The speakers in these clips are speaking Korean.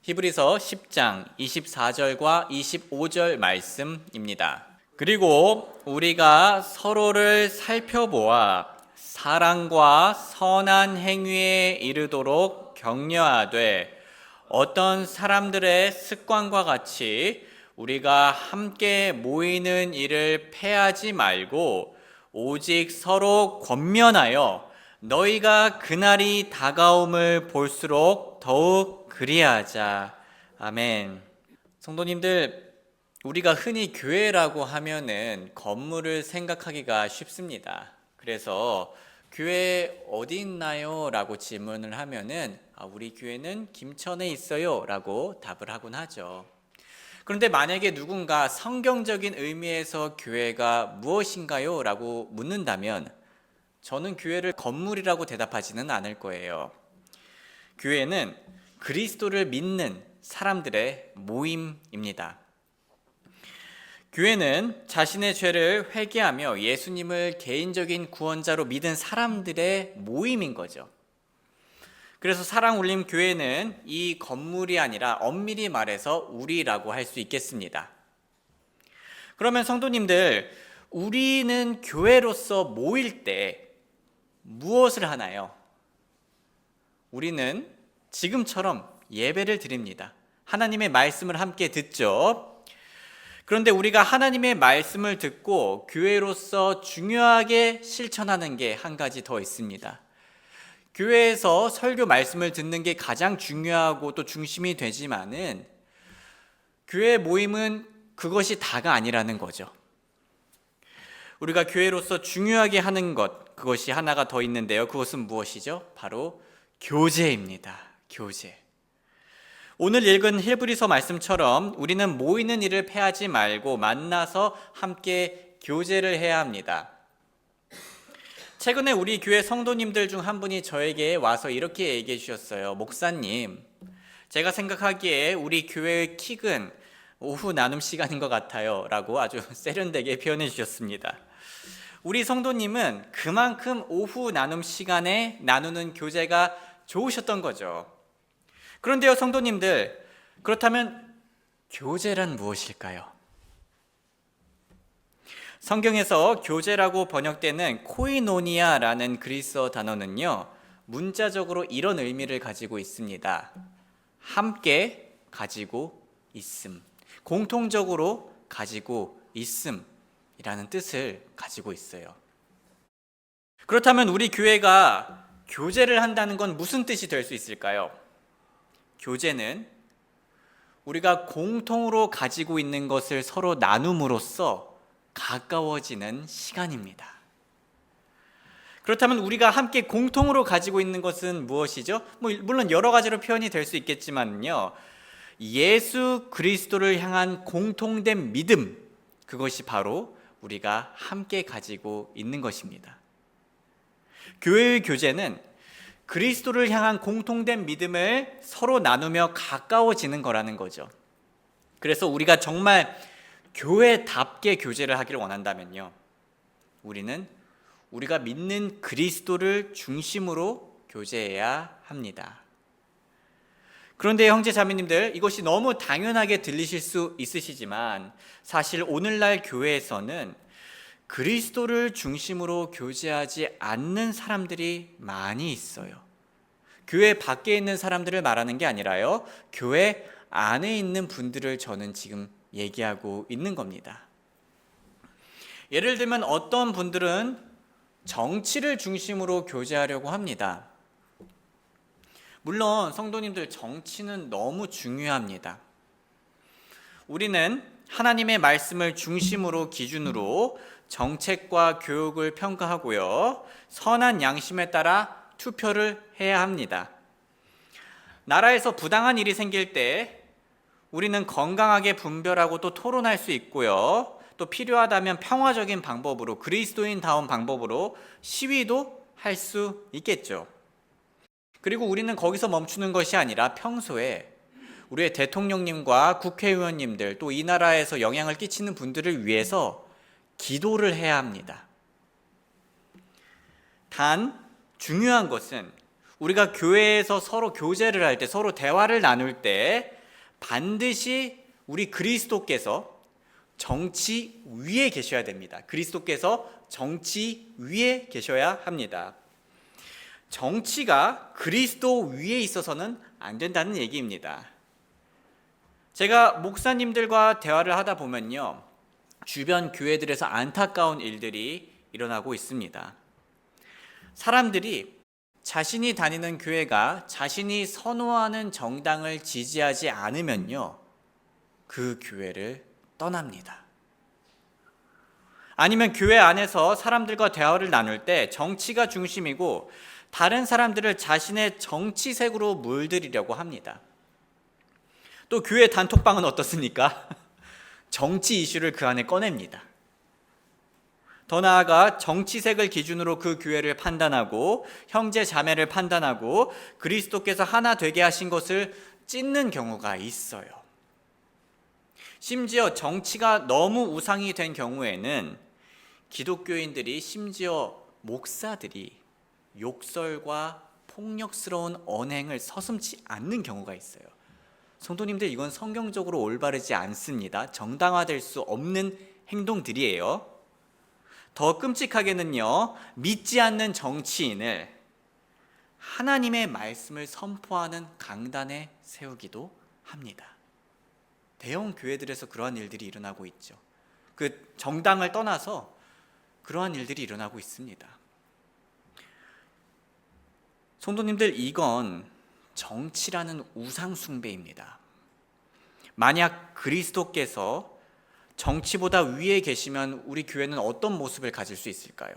히브리서 10장 24절과 25절 말씀입니다. 그리고 우리가 서로를 살펴보아 사랑과 선한 행위에 이르도록 격려하되 어떤 사람들의 습관과 같이 우리가 함께 모이는 일을 패하지 말고 오직 서로 권면하여 너희가 그날이 다가옴을 볼수록 더욱 그리하자. 아멘. 성도님들, 우리가 흔히 교회라고 하면은 건물을 생각하기가 쉽습니다. 그래서 교회 어디 있나요? 라고 질문을 하면은 우리 교회는 김천에 있어요 라고 답을 하곤 하죠. 그런데 만약에 누군가 성경적인 의미에서 교회가 무엇인가요? 라고 묻는다면 저는 교회를 건물이라고 대답하지는 않을 거예요. 교회는 그리스도를 믿는 사람들의 모임입니다. 교회는 자신의 죄를 회개하며 예수님을 개인적인 구원자로 믿은 사람들의 모임인 거죠. 그래서 사랑울림 교회는 이 건물이 아니라 엄밀히 말해서 우리라고 할 수 있겠습니다. 그러면 성도님들, 우리는 교회로서 모일 때 무엇을 하나요? 우리는 지금처럼 예배를 드립니다. 하나님의 말씀을 함께 듣죠. 그런데 우리가 하나님의 말씀을 듣고 교회로서 중요하게 실천하는 게 한 가지 더 있습니다. 교회에서 설교 말씀을 듣는 게 가장 중요하고 또 중심이 되지만은 교회 모임은 그것이 다가 아니라는 거죠. 우리가 교회로서 중요하게 하는 것, 그것이 하나가 더 있는데요. 그것은 무엇이죠? 바로 교제입니다. 교제. 오늘 읽은 히브리서 말씀처럼 우리는 모이는 일을 패하지 말고 만나서 함께 교제를 해야 합니다. 최근에 우리 교회 성도님들 중 한 분이 저에게 와서 이렇게 얘기해 주셨어요. 목사님, 제가 생각하기에 우리 교회의 킥은 오후 나눔 시간인 것 같아요 라고 아주 세련되게 표현해 주셨습니다. 우리 성도님은 그만큼 오후 나눔 시간에 나누는 교제가 좋으셨던 거죠. 그런데요, 성도님들, 그렇다면 교제란 무엇일까요? 성경에서 교제라고 번역되는 코이노니아라는 그리스어 단어는요, 문자적으로 이런 의미를 가지고 있습니다. 함께 가지고 있음, 공통적으로 가지고 있음이라는 뜻을 가지고 있어요. 그렇다면 우리 교회가 교제를 한다는 건 무슨 뜻이 될 수 있을까요? 교제는 우리가 공통으로 가지고 있는 것을 서로 나눔으로써 가까워지는 시간입니다. 그렇다면 우리가 함께 공통으로 가지고 있는 것은 무엇이죠? 물론 여러 가지로 표현이 될 수 있겠지만요, 예수 그리스도를 향한 공통된 믿음, 그것이 바로 우리가 함께 가지고 있는 것입니다. 교회의 교제는 그리스도를 향한 공통된 믿음을 서로 나누며 가까워지는 거라는 거죠. 그래서 우리가 정말 교회답게 교제를 하기를 원한다면요, 우리는 우리가 믿는 그리스도를 중심으로 교제해야 합니다. 그런데 형제 자매님들, 이것이 너무 당연하게 들리실 수 있으시지만 사실 오늘날 교회에서는 그리스도를 중심으로 교제하지 않는 사람들이 많이 있어요. 교회 밖에 있는 사람들을 말하는 게 아니라요, 교회 안에 있는 분들을 저는 지금 얘기하고 있는 겁니다. 예를 들면 어떤 분들은 정치를 중심으로 교제하려고 합니다. 물론 성도님들, 정치는 너무 중요합니다. 우리는 하나님의 말씀을 중심으로 기준으로 정책과 교육을 평가하고요, 선한 양심에 따라 투표를 해야 합니다. 나라에서 부당한 일이 생길 때 우리는 건강하게 분별하고 또 토론할 수 있고요, 또 필요하다면 평화적인 방법으로, 그리스도인다운 방법으로 시위도 할 수 있겠죠. 그리고 우리는 거기서 멈추는 것이 아니라 평소에 우리의 대통령님과 국회의원님들, 또 이 나라에서 영향을 끼치는 분들을 위해서 기도를 해야 합니다. 단 중요한 것은 우리가 교회에서 서로 교제를 할 때, 서로 대화를 나눌 때 반드시 우리 그리스도께서 정치 위에 계셔야 됩니다. 그리스도께서 정치 위에 계셔야 합니다. 정치가 그리스도 위에 있어서는 안 된다는 얘기입니다. 제가 목사님들과 대화를 하다 보면요, 주변 교회들에서 안타까운 일들이 일어나고 있습니다. 사람들이 자신이 다니는 교회가 자신이 선호하는 정당을 지지하지 않으면요, 그 교회를 떠납니다. 아니면 교회 안에서 사람들과 대화를 나눌 때 정치가 중심이고 다른 사람들을 자신의 정치색으로 물들이려고 합니다. 또 교회 단톡방은 어떻습니까? 정치 이슈를 그 안에 꺼냅니다. 더 나아가 정치색을 기준으로 그 교회를 판단하고 형제 자매를 판단하고 그리스도께서 하나 되게 하신 것을 찢는 경우가 있어요. 심지어 정치가 너무 우상이 된 경우에는 기독교인들이, 심지어 목사들이 욕설과 폭력스러운 언행을 서슴지 않는 경우가 있어요. 성도님들, 이건 성경적으로 올바르지 않습니다. 정당화될 수 없는 행동들이에요. 더 끔찍하게는요, 믿지 않는 정치인을 하나님의 말씀을 선포하는 강단에 세우기도 합니다. 대형 교회들에서 그러한 일들이 일어나고 있죠. 그 정당을 떠나서 그러한 일들이 일어나고 있습니다. 성도님들, 이건 정치라는 우상 숭배입니다. 만약 그리스도께서 정치보다 위에 계시면 우리 교회는 어떤 모습을 가질 수 있을까요?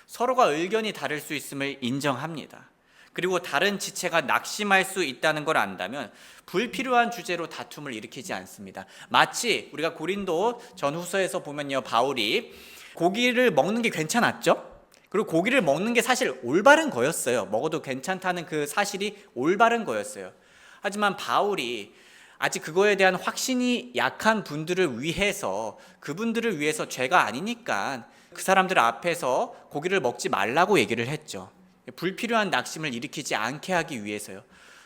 서로가 의견이 다를 수 있음을 인정합니다. 그리고 다른 지체가 낙심할 수 있다는 걸 안다면 불필요한 주제로 다툼을 일으키지 않습니다. 마치 우리가 고린도 전후서에서 보면요, 바울이 고기를 먹는 게 괜찮았죠? 그리고 고기를 먹는 게 사실 올바른 거였어요. 먹어도 괜찮다는 그 사실이 올바른 거였어요. 하지만 바울이 아직 그거에 대한 확신이 약한 분들을 위해서, 그분들을 위해서 죄가 아니니까 그 사람들 앞에서 고기를 먹지 말라고 얘기를 했죠. 불필요한 낙심을 일으키지 않게 하기 위해서요.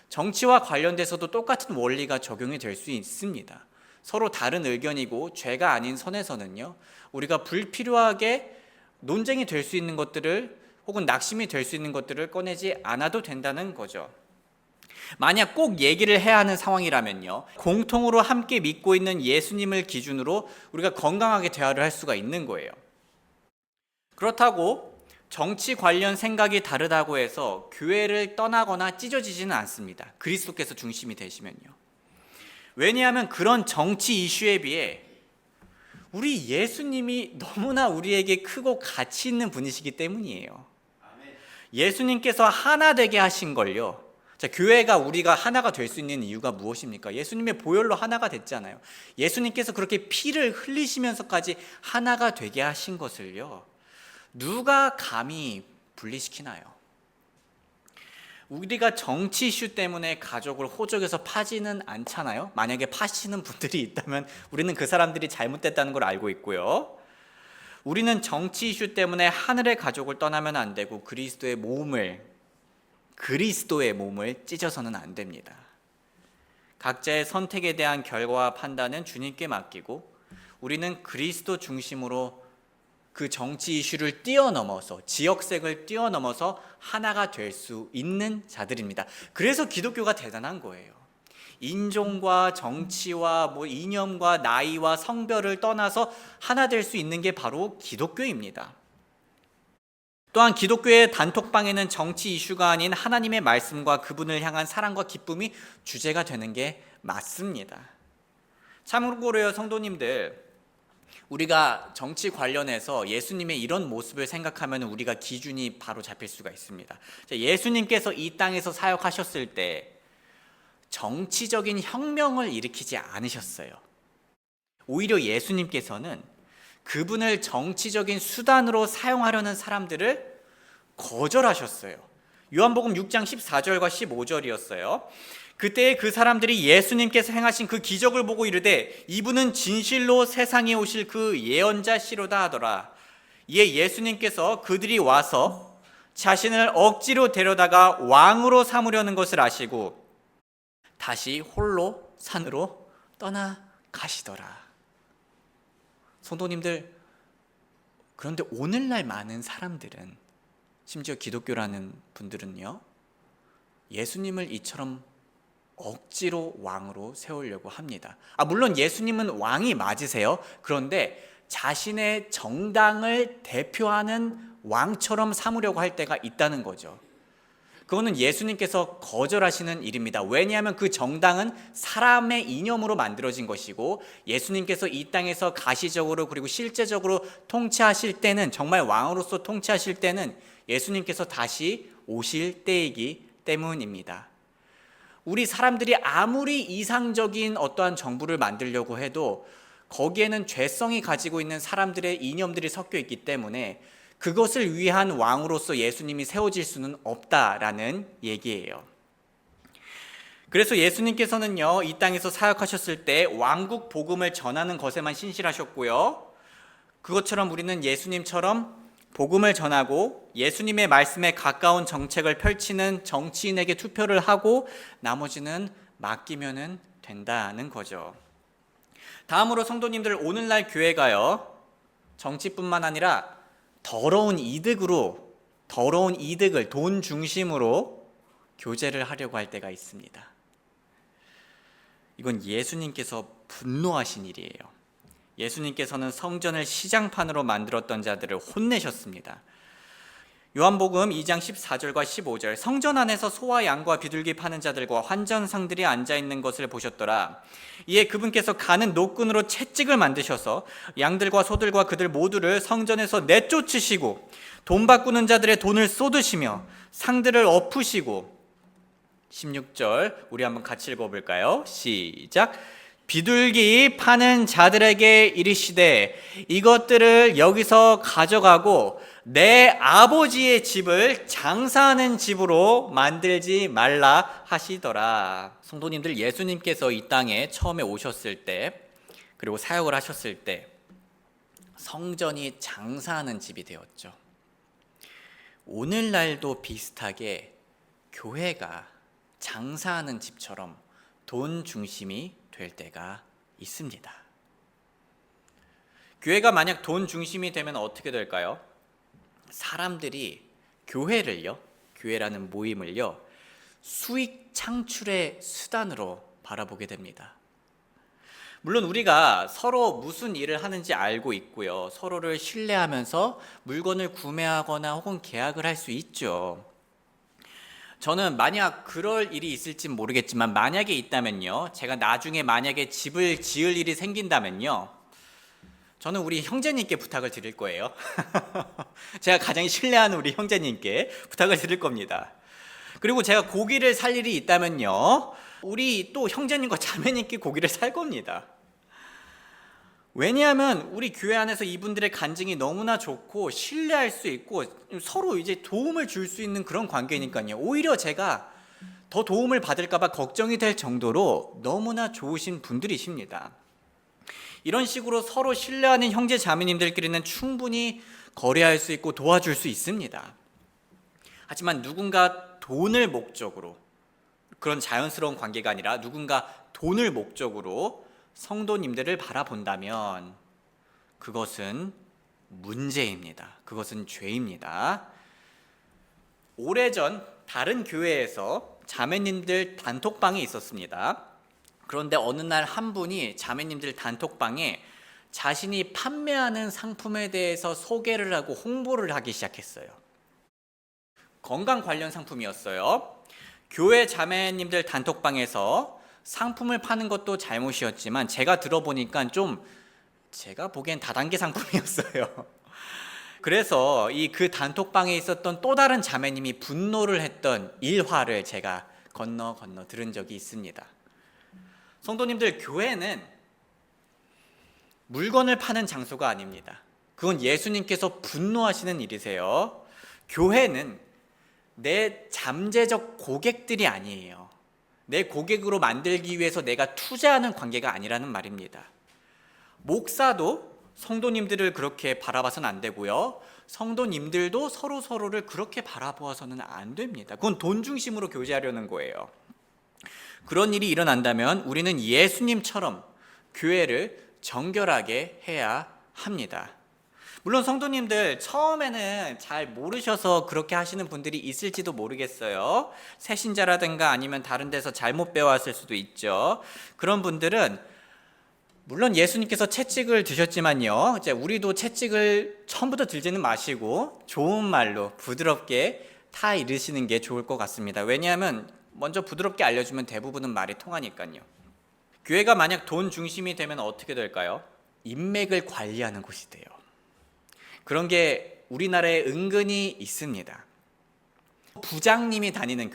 정치와 관련돼서도 똑같은 원리가 적용이 될 수 있습니다. 서로 다른 의견이고 죄가 아닌 선에서는요, 우리가 불필요하게 논쟁이 될 수 있는 것들을, 혹은 낙심이 될 수 있는 것들을 꺼내지 않아도 된다는 거죠. 만약 꼭 얘기를 해야 하는 상황이라면요, 공통으로 함께 믿고 있는 예수님을 기준으로 우리가 건강하게 대화를 할 수가 있는 거예요. 그렇다고 정치 관련 생각이 다르다고 해서 교회를 떠나거나 찢어지지는 않습니다. 그리스도께서 중심이 되시면요. 왜냐하면 그런 정치 이슈에 비해 우리 예수님이 너무나 우리에게 크고 가치 있는 분이시기 때문이에요. 예수님께서 하나 되게 하신 걸요. 자, 교회가, 우리가 하나가 될 수 있는 이유가 무엇입니까? 예수님의 보혈로 하나가 됐잖아요. 예수님께서 그렇게 피를 흘리시면서까지 하나가 되게 하신 것을요, 누가 감히 분리시키나요? 우리가 정치 이슈 때문에 가족을 호적에서 파지는 않잖아요. 만약에 파시는 분들이 있다면 우리는 그 사람들이 잘못됐다는 걸 알고 있고요. 우리는 정치 이슈 때문에 하늘의 가족을 떠나면 안 되고 그리스도의 몸을 찢어서는 안 됩니다. 각자의 선택에 대한 결과와 판단은 주님께 맡기고 우리는 그리스도 중심으로 그 정치 이슈를 뛰어넘어서, 지역색을 뛰어넘어서 하나가 될 수 있는 자들입니다. 그래서 기독교가 대단한 거예요. 인종과 정치와 이념과 나이와 성별을 떠나서 하나 될 수 있는 게 바로 기독교입니다. 또한 기독교의 단톡방에는 정치 이슈가 아닌 하나님의 말씀과 그분을 향한 사랑과 기쁨이 주제가 되는 게 맞습니다. 참고로요, 성도님들, 우리가 정치 관련해서 예수님의 이런 모습을 생각하면 우리가 기준이 바로 잡힐 수가 있습니다. 예수님께서 이 땅에서 사역하셨을 때 정치적인 혁명을 일으키지 않으셨어요. 오히려 예수님께서는 그분을 정치적인 수단으로 사용하려는 사람들을 거절하셨어요. 요한복음 6장 14절과 15절이었어요. 그때 그 사람들이 예수님께서 행하신 그 기적을 보고 이르되 이분은 진실로 세상에 오실 그 예언자시로다 하더라. 이에 예수님께서 그들이 와서 자신을 억지로 데려다가 왕으로 삼으려는 것을 아시고 다시 홀로 산으로 떠나가시더라. 성도님들, 그런데 오늘날 많은 사람들은, 심지어 기독교라는 분들은요, 예수님을 이처럼 억지로 왕으로 세우려고 합니다. 물론 예수님은 왕이 맞으세요. 그런데 자신의 정당을 대표하는 왕처럼 삼으려고 할 때가 있다는 거죠. 그거는 예수님께서 거절하시는 일입니다. 왜냐하면 그 정당은 사람의 이념으로 만들어진 것이고, 예수님께서 이 땅에서 가시적으로 그리고 실제적으로 통치하실 때는, 정말 왕으로서 통치하실 때는 예수님께서 다시 오실 때이기 때문입니다. 우리 사람들이 아무리 이상적인 어떠한 정부를 만들려고 해도 거기에는 죄성이 가지고 있는 사람들의 이념들이 섞여 있기 때문에 그것을 위한 왕으로서 예수님이 세워질 수는 없다라는 얘기예요. 그래서 예수님께서는요, 이 땅에서 사역하셨을 때 왕국 복음을 전하는 것에만 신실하셨고요, 그것처럼 우리는 예수님처럼 복음을 전하고 예수님의 말씀에 가까운 정책을 펼치는 정치인에게 투표를 하고 나머지는 맡기면 된다는 거죠. 다음으로 성도님들, 오늘날 교회가요, 정치뿐만 아니라 더러운 이득을 돈 중심으로 교제를 하려고 할 때가 있습니다. 이건 예수님께서 분노하신 일이에요. 예수님께서는 성전을 시장판으로 만들었던 자들을 혼내셨습니다. 요한복음 2장 14절과 15절, 성전 안에서 소와 양과 비둘기 파는 자들과 환전상들이 앉아있는 것을 보셨더라. 이에 그분께서 가는 노끈으로 채찍을 만드셔서 양들과 소들과 그들 모두를 성전에서 내쫓으시고 돈 바꾸는 자들의 돈을 쏟으시며 상들을 엎으시고, 16절 우리 한번 같이 읽어볼까요? 시작. 비둘기 파는 자들에게 이르시되 이것들을 여기서 가져가고 내 아버지의 집을 장사하는 집으로 만들지 말라 하시더라. 성도님들, 예수님께서 이 땅에 처음에 오셨을 때, 그리고 사역을 하셨을 때 성전이 장사하는 집이 되었죠. 오늘날도 비슷하게 교회가 장사하는 집처럼 돈 중심이 될 때가 있습니다. 교회가 만약 돈 중심이 되면 어떻게 될까요? 사람들이 교회라는 모임을요, 수익 창출의 수단으로 바라보게 됩니다. 물론 우리가 서로 무슨 일을 하는지 알고 있고요, 서로를 신뢰하면서 물건을 구매하거나 혹은 계약을 할 수 있죠. 저는 만약 그럴 일이 있을진 모르겠지만 만약에 있다면요, 제가 나중에 만약에 집을 지을 일이 생긴다면요, 저는 우리 형제님께 부탁을 드릴 거예요. 제가 가장 신뢰하는 우리 형제님께 부탁을 드릴 겁니다. 그리고 제가 고기를 살 일이 있다면요, 우리 또 형제님과 자매님께 고기를 살 겁니다. 왜냐하면 우리 교회 안에서 이분들의 간증이 너무나 좋고 신뢰할 수 있고 서로 이제 도움을 줄 수 있는 그런 관계니까요. 오히려 제가 더 도움을 받을까 봐 걱정이 될 정도로 너무나 좋으신 분들이십니다. 이런 식으로 서로 신뢰하는 형제 자매님들끼리는 충분히 거래할 수 있고 도와줄 수 있습니다. 하지만 누군가 돈을 목적으로, 그런 자연스러운 관계가 아니라 누군가 돈을 목적으로 성도님들을 바라본다면 그것은 문제입니다. 그것은 죄입니다. 오래전 다른 교회에서 자매님들 단톡방이 있었습니다. 그런데 어느 날 한 분이 자매님들 단톡방에 자신이 판매하는 상품에 대해서 소개를 하고 홍보를 하기 시작했어요. 건강 관련 상품이었어요. 교회 자매님들 단톡방에서 상품을 파는 것도 잘못이었지만 제가 들어보니까 좀, 제가 보기엔 다단계 상품이었어요. 그래서 그 단톡방에 있었던 또 다른 자매님이 분노를 했던 일화를 제가 건너 들은 적이 있습니다. 성도님들, 교회는 물건을 파는 장소가 아닙니다. 그건 예수님께서 분노하시는 일이세요. 교회는 내 잠재적 고객들이 아니에요. 내 고객으로 만들기 위해서 내가 투자하는 관계가 아니라는 말입니다. 목사도 성도님들을 그렇게 바라봐서는 안 되고요, 성도님들도 서로를 그렇게 바라보아서는 안 됩니다. 그건 돈 중심으로 교제하려는 거예요. 그런 일이 일어난다면 우리는 예수님처럼 교회를 정결하게 해야 합니다. 물론 성도님들 처음에는 잘 모르셔서 그렇게 하시는 분들이 있을지도 모르겠어요. 새신자라든가 아니면 다른 데서 잘못 배워왔을 수도 있죠. 그런 분들은 물론 예수님께서 채찍을 드셨지만요, 이제 우리도 채찍을 처음부터 들지는 마시고 좋은 말로 부드럽게 타 이르시는 게 좋을 것 같습니다. 왜냐하면 먼저 부드럽게 알려주면 대부분은 말이 통하니까요. 교회가 만약 돈 중심이 되면 어떻게 될까요? 인맥을 관리하는 곳이 돼요. 그런 게 우리나라에 은근히 있습니다. 부장님이 다니는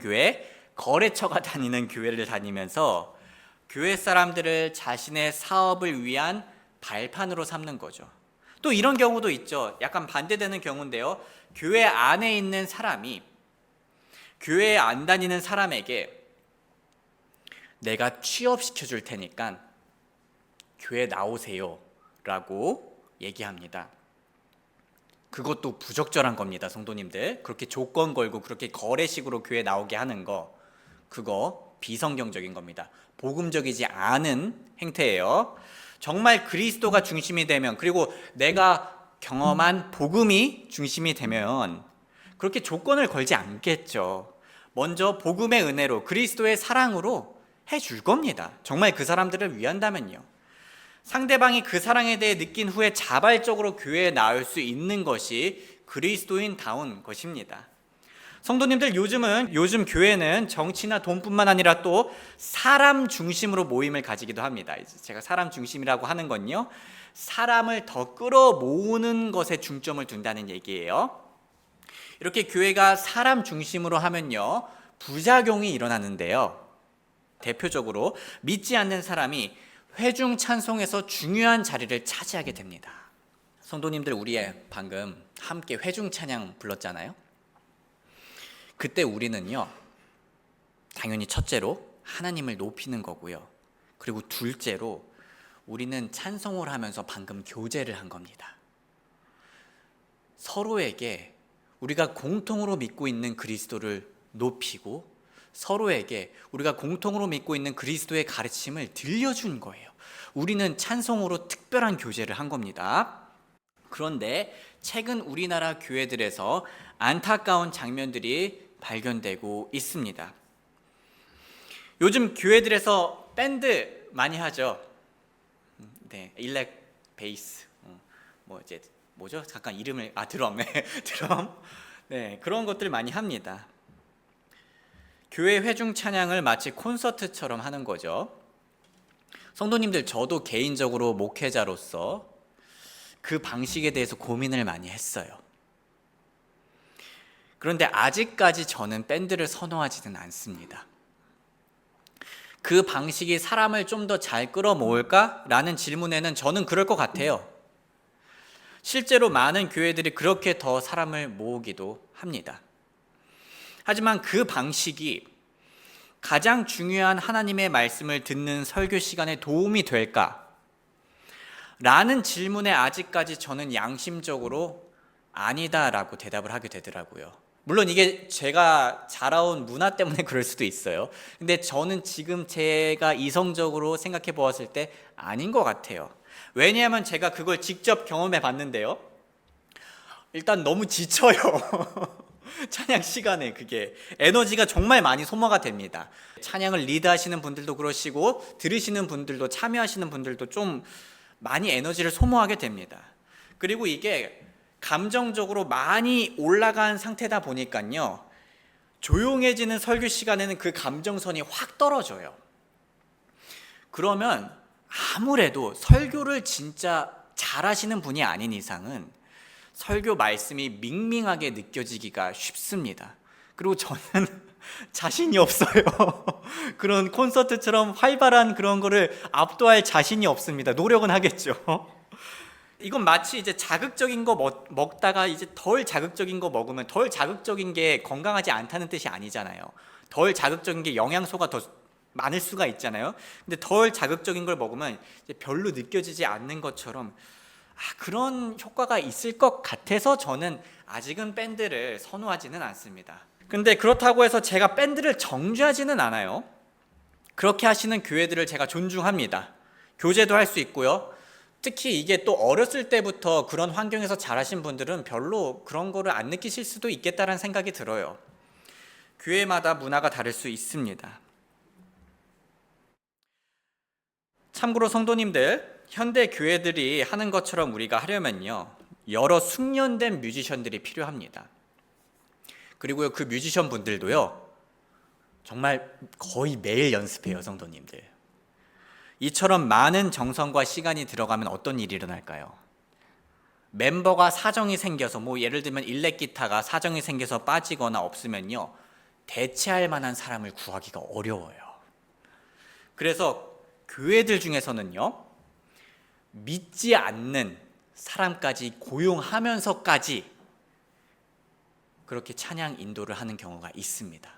교회, 거래처가 다니는 교회를 다니면서 교회 사람들을 자신의 사업을 위한 발판으로 삼는 거죠. 또 이런 경우도 있죠. 약간 반대되는 경우인데요. 교회 안에 있는 사람이 교회에 안 다니는 사람에게 내가 취업시켜 줄 테니까 교회 나오세요 라고 얘기합니다. 그것도 부적절한 겁니다, 성도님들. 그렇게 조건 걸고 그렇게 거래식으로 교회 나오게 하는 거, 그거 비성경적인 겁니다. 복음적이지 않은 행태예요. 정말 그리스도가 중심이 되면, 그리고 내가 경험한 복음이 중심이 되면 그렇게 조건을 걸지 않겠죠. 먼저 복음의 은혜로, 그리스도의 사랑으로 해줄 겁니다. 정말 그 사람들을 위한다면요. 상대방이 그 사랑에 대해 느낀 후에 자발적으로 교회에 나올 수 있는 것이 그리스도인다운 것입니다. 성도님들, 요즘 교회는 정치나 돈뿐만 아니라 또 사람 중심으로 모임을 가지기도 합니다. 제가 사람 중심이라고 하는 건요, 사람을 더 끌어모으는 것에 중점을 둔다는 얘기예요. 이렇게 교회가 사람 중심으로 하면요, 부작용이 일어나는데요. 대표적으로 믿지 않는 사람이 회중 찬송에서 중요한 자리를 차지하게 됩니다. 성도님들, 우리 방금 함께 회중 찬양 불렀잖아요. 그때 우리는요, 당연히 첫째로 하나님을 높이는 거고요. 그리고 둘째로 우리는 찬송을 하면서 방금 교제를 한 겁니다. 서로에게 우리가 공통으로 믿고 있는 그리스도를 높이고 서로에게 우리가 공통으로 믿고 있는 그리스도의 가르침을 들려준 거예요. 우리는 찬송으로 특별한 교제를 한 겁니다. 그런데 최근 우리나라 교회들에서 안타까운 장면들이 발견되고 있습니다. 요즘 교회들에서 밴드 많이 하죠. 네, 일렉 베이스, 뭐죠? 잠깐 이름을 드럼, 드럼, 네, 그런 것들 많이 합니다. 교회 회중 찬양을 마치 콘서트처럼 하는 거죠. 성도님들, 저도 개인적으로 목회자로서 그 방식에 대해서 고민을 많이 했어요. 그런데 아직까지 저는 밴드를 선호하지는 않습니다. 그 방식이 사람을 좀 더 잘 끌어모을까? 라는 질문에는 저는 그럴 것 같아요. 실제로 많은 교회들이 그렇게 더 사람을 모으기도 합니다. 하지만 그 방식이 가장 중요한 하나님의 말씀을 듣는 설교 시간에 도움이 될까? 라는 질문에 아직까지 저는 양심적으로 아니다라고 대답을 하게 되더라고요. 물론 이게 제가 자라온 문화 때문에 그럴 수도 있어요. 근데 저는 지금 제가 이성적으로 생각해 보았을 때 아닌 것 같아요. 왜냐하면 제가 그걸 직접 경험해 봤는데요. 일단 너무 지쳐요. 찬양 시간에 그게 에너지가 정말 많이 소모가 됩니다. 찬양을 리드하시는 분들도 그러시고 들으시는 분들도, 참여하시는 분들도 좀 많이 에너지를 소모하게 됩니다. 그리고 이게 감정적으로 많이 올라간 상태다 보니까요, 조용해지는 설교 시간에는 그 감정선이 확 떨어져요. 그러면 아무래도 설교를 진짜 잘하시는 분이 아닌 이상은 설교 말씀이 밍밍하게 느껴지기가 쉽습니다. 그리고 저는 자신이 없어요. 그런 콘서트처럼 활발한 그런 거를 압도할 자신이 없습니다. 노력은 하겠죠. 이건 마치 이제 자극적인 거 먹다가 이제 덜 자극적인 거 먹으면, 덜 자극적인 게 건강하지 않다는 뜻이 아니잖아요. 덜 자극적인 게 영양소가 더 많을 수가 있잖아요. 근데 덜 자극적인 걸 먹으면 이제 별로 느껴지지 않는 것처럼 그런 효과가 있을 것 같아서 저는 아직은 밴드를 선호하지는 않습니다. 근데 그렇다고 해서 제가 밴드를 정죄하지는 않아요. 그렇게 하시는 교회들을 제가 존중합니다. 교제도 할 수 있고요. 특히 이게 또 어렸을 때부터 그런 환경에서 자라신 분들은 별로 그런 거를 안 느끼실 수도 있겠다는 생각이 들어요. 교회마다 문화가 다를 수 있습니다. 참고로 성도님들, 현대 교회들이 하는 것처럼 우리가 하려면요, 여러 숙련된 뮤지션들이 필요합니다. 그리고 그 뮤지션 분들도요, 정말 거의 매일 연습해요, 성도님들. 이처럼 많은 정성과 시간이 들어가면 어떤 일이 일어날까요? 멤버가 사정이 생겨서, 예를 들면 일렉 기타가 사정이 생겨서 빠지거나 없으면요, 대체할 만한 사람을 구하기가 어려워요. 그래서 교회들 중에서는요, 믿지 않는 사람까지 고용하면서까지 그렇게 찬양 인도를 하는 경우가 있습니다.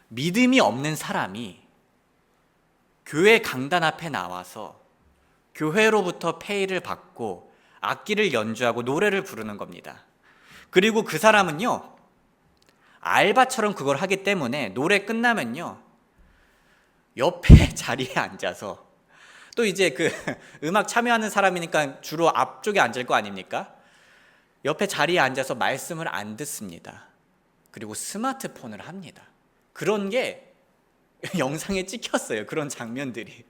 믿음이 없는 사람이 교회 강단 앞에 나와서 교회로부터 페이를 받고 악기를 연주하고 노래를 부르는 겁니다. 그리고 그 사람은요, 알바처럼 그걸 하기 때문에 노래 끝나면요, 옆에 자리에 앉아서, 또 이제 그 음악 참여하는 사람이니까 주로 앞쪽에 앉을 거 아닙니까? 옆에 자리에 앉아서 말씀을 안 듣습니다. 그리고 스마트폰을 합니다. 그런 게 영상에 찍혔어요. 그런 장면들이.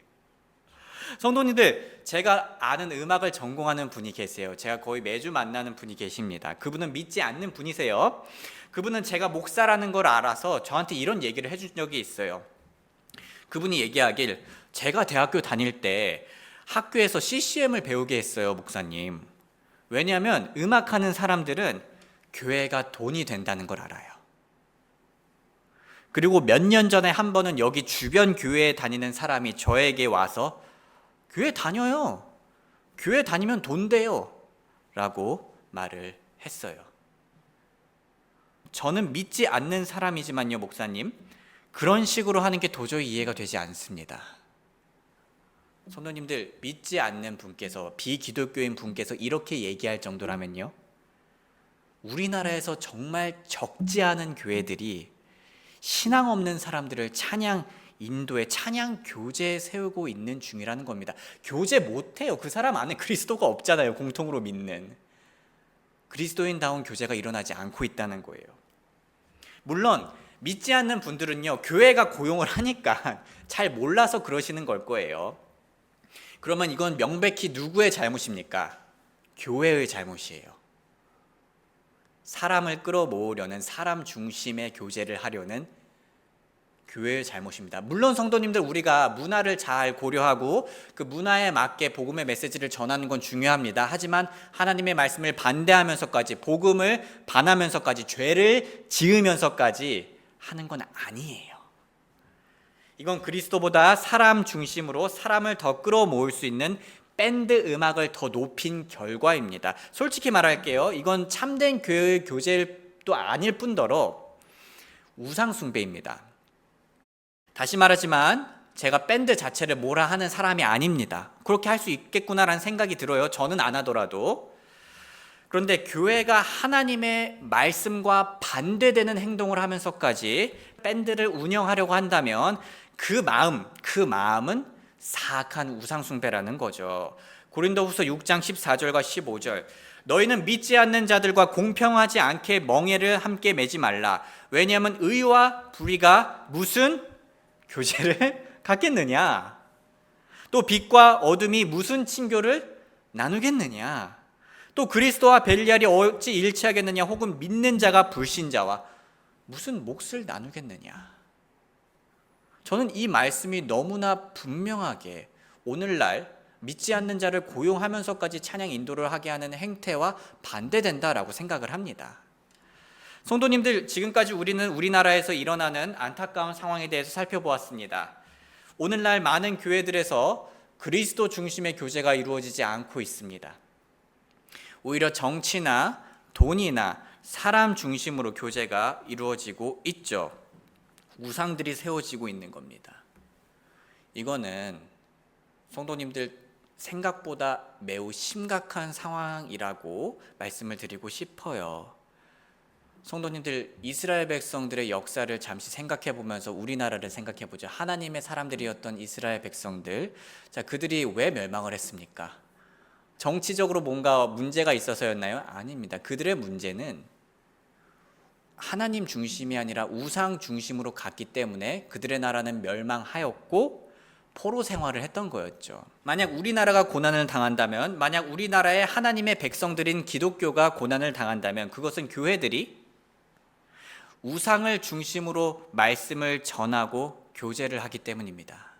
성도님들, 제가 아는 음악을 전공하는 분이 계세요. 제가 거의 매주 만나는 분이 계십니다. 그분은 믿지 않는 분이세요. 그분은 제가 목사라는 걸 알아서 저한테 이런 얘기를 해준 적이 있어요. 그분이 얘기하길, 제가 대학교 다닐 때 학교에서 CCM을 배우게 했어요, 목사님. 왜냐하면 음악하는 사람들은 교회가 돈이 된다는 걸 알아요. 그리고 몇 년 전에 한 번은 여기 주변 교회에 다니는 사람이 저에게 와서, 교회 다녀요, 교회 다니면 돈 돼요 라고 말을 했어요. 저는 믿지 않는 사람이지만요, 목사님, 그런 식으로 하는 게 도저히 이해가 되지 않습니다. 성도님들, 믿지 않는 분께서, 비기독교인 분께서 이렇게 얘기할 정도라면요, 우리나라에서 정말 적지 않은 교회들이 신앙 없는 사람들을 찬양 인도에, 찬양 교제에 세우고 있는 중이라는 겁니다. 교제 못해요. 그 사람 안에 그리스도가 없잖아요. 공통으로 믿는 그리스도인다운 교제가 일어나지 않고 있다는 거예요. 물론 믿지 않는 분들은요, 교회가 고용을 하니까 잘 몰라서 그러시는 걸 거예요. 그러면 이건 명백히 누구의 잘못입니까? 교회의 잘못이에요. 사람을 끌어모으려는, 사람 중심의 교제를 하려는 교회의 잘못입니다. 물론 성도님들, 우리가 문화를 잘 고려하고 그 문화에 맞게 복음의 메시지를 전하는 건 중요합니다. 하지만 하나님의 말씀을 반대하면서까지, 복음을 반하면서까지, 죄를 지으면서까지 하는 건 아니에요. 이건 그리스도보다 사람 중심으로 사람을 더 끌어모을 수 있는 밴드 음악을 더 높인 결과입니다. 솔직히 말할게요. 이건 참된 교회의 교제도 아닐 뿐더러 우상 숭배입니다. 다시 말하지만 제가 밴드 자체를 뭐라 하는 사람이 아닙니다. 그렇게 할 수 있겠구나라는 생각이 들어요. 저는 안 하더라도. 그런데 교회가 하나님의 말씀과 반대되는 행동을 하면서까지 밴드를 운영하려고 한다면 그 마음은 사악한 우상숭배라는 거죠. 고린도후서 6장 14절과 15절, 너희는 믿지 않는 자들과 공평하지 않게 멍에를 함께 매지 말라. 왜냐하면 의와 불의가 무슨 교제를 갖겠느냐? 또 빛과 어둠이 무슨 친교를 나누겠느냐? 또 그리스도와 벨리알이 어찌 일치하겠느냐? 혹은 믿는 자가 불신자와 무슨 몫을 나누겠느냐? 저는 이 말씀이 너무나 분명하게 오늘날 믿지 않는 자를 고용하면서까지 찬양 인도를 하게 하는 행태와 반대된다라고 생각을 합니다. 성도님들, 지금까지 우리는 우리나라에서 일어나는 안타까운 상황에 대해서 살펴보았습니다. 오늘날 많은 교회들에서 그리스도 중심의 교제가 이루어지지 않고 있습니다. 오히려 정치나 돈이나 사람 중심으로 교제가 이루어지고 있죠. 우상들이 세워지고 있는 겁니다. 이거는 성도님들 생각보다 매우 심각한 상황이라고 말씀을 드리고 싶어요. 성도님들, 이스라엘 백성들의 역사를 잠시 생각해 보면서 우리나라를 생각해 보죠. 하나님의 사람들이었던 이스라엘 백성들, 자, 그들이 왜 멸망을 했습니까? 정치적으로 뭔가 문제가 있어서였나요? 아닙니다. 그들의 문제는 하나님 중심이 아니라 우상 중심으로 갔기 때문에 그들의 나라는 멸망하였고 포로 생활을 했던 거였죠. 만약 우리나라가 고난을 당한다면, 만약 우리나라의 하나님의 백성들인 기독교가 고난을 당한다면 그것은 교회들이 우상을 중심으로 말씀을 전하고 교제를 하기 때문입니다.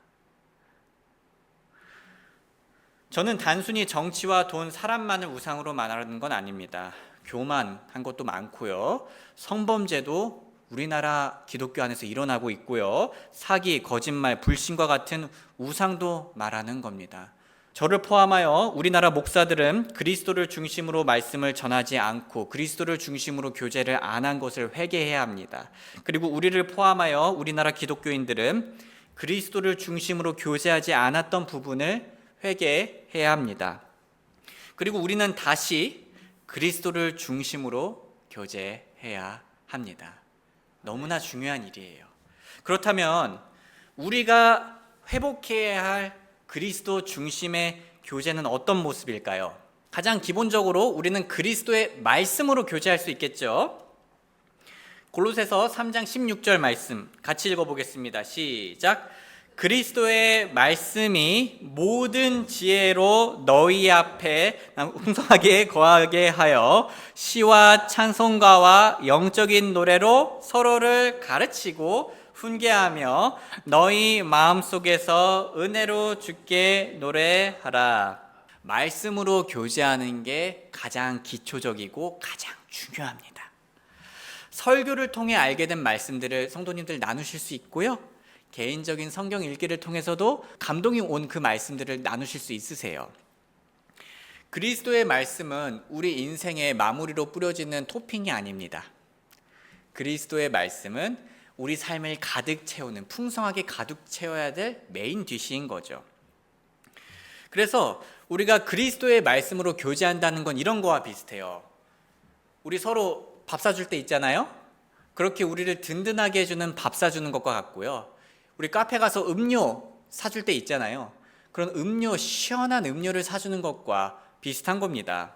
저는 단순히 정치와 돈, 사람만을 우상으로 말하는 건 아닙니다. 교만한 것도 많고요. 성범죄도 우리나라 기독교 안에서 일어나고 있고요. 사기, 거짓말, 불신과 같은 우상도 말하는 겁니다. 저를 포함하여 우리나라 목사들은 그리스도를 중심으로 말씀을 전하지 않고 그리스도를 중심으로 교제를 안 한 것을 회개해야 합니다. 그리고 우리를 포함하여 우리나라 기독교인들은 그리스도를 중심으로 교제하지 않았던 부분을 회개해야 합니다. 그리고 우리는 다시 그리스도를 중심으로 교제해야 합니다. 너무나 중요한 일이에요. 그렇다면 우리가 회복해야 할 그리스도 중심의 교제는 어떤 모습일까요? 가장 기본적으로 우리는 그리스도의 말씀으로 교제할 수 있겠죠. 골로새서 3장 16절 말씀 같이 읽어보겠습니다. 시작. 그리스도의 말씀이 모든 지혜로 너희 앞에 풍성하게 거하게 하여 시와 찬송가와 영적인 노래로 서로를 가르치고 훈계하며 너희 마음속에서 은혜로 주께 노래하라. 말씀으로 교제하는 게 가장 기초적이고 가장 중요합니다. 설교를 통해 알게 된 말씀들을 성도님들 나누실 수 있고요. 개인적인 성경 읽기를 통해서도 감동이 온 그 말씀들을 나누실 수 있으세요. 그리스도의 말씀은 우리 인생의 마무리로 뿌려지는 토핑이 아닙니다. 그리스도의 말씀은 우리 삶을 가득 채우는, 풍성하게 가득 채워야 될 메인 디시인 거죠. 그래서 우리가 그리스도의 말씀으로 교제한다는 건 이런 거와 비슷해요. 우리 서로 밥 사줄 때 있잖아요. 그렇게 우리를 든든하게 해주는 밥 사주는 것과 같고요. 우리 카페 가서 음료 사줄 때 있잖아요. 그런 음료, 시원한 음료를 사주는 것과 비슷한 겁니다.